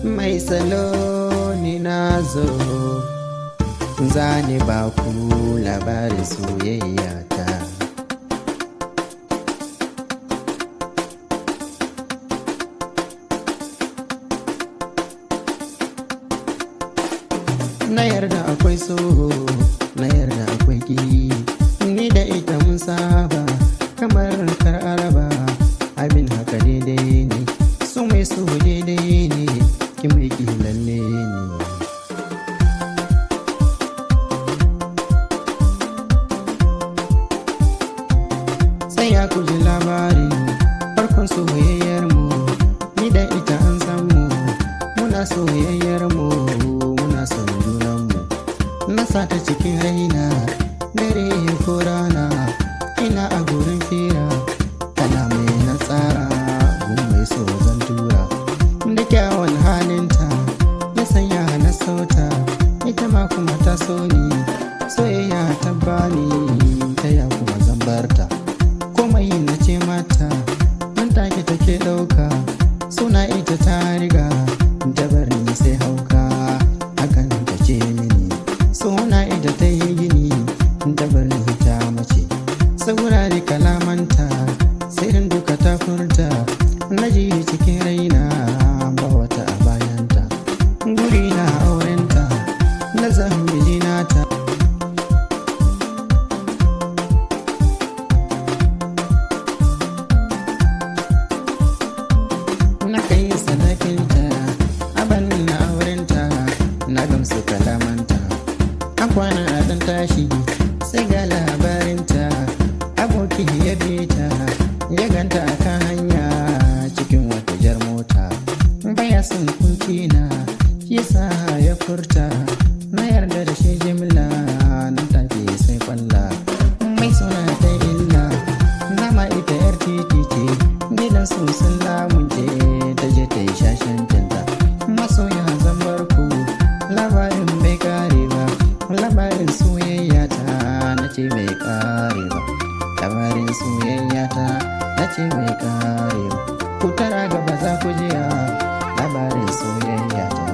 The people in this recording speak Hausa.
mai salo ni na zo zani ba ku labarin soyayya ta. Na yarda akwai so, na yarda akwai ki, ni da ita mun saba kamar kar araba. Abin haka daidai ne, so mai so daidai ne, ki mai ki lalle ne. Sai ya kuji labari farkon soyayyar mu, ni da ita an san mu, muna soyayyar mu, muna son junan mu. Na sata cikin raina dare ko rana, ina a gurin fira kana mai na tsara gun mai so zan tura. Da kyawun halinta ya sanya na sauta, ita ma kuma ta so ni, soyayya ta bani ta ya kuma zan barta. Komai na ce mata nan take take ɗauka, suna ita ta riga ta bar ni sai hauka. Hakan ta ce mini suna ita ta yi gini ta bar ni ta mace. Saurari kalamanta sirrin duka ta furta, na ji cikin raina ba wata a bayanta. Guri na aurenta na zambi nata. Na kai sadakinta aban na aurenta, na gamsu kalamanta. An kwana a ɗan tashi sai ga labarinta, aboki ya bi ta ya ganta a kan hanya cikin wata jar mota. Baya son kunci na yasa ya furta, na yarda da shi jimla nan take sai kwalla. Mai suna ta illa nama ita yar titi ce, gidan su sun lamunce ta je ta yi shashancinta. Masoya zan bar ku labarin bai kare ba, labarin soyayya ta na ce bai kare ba, labarin soyayya ta na ce bai kare ba. Ku tara gaba za ku jiya labarin soyayya ta.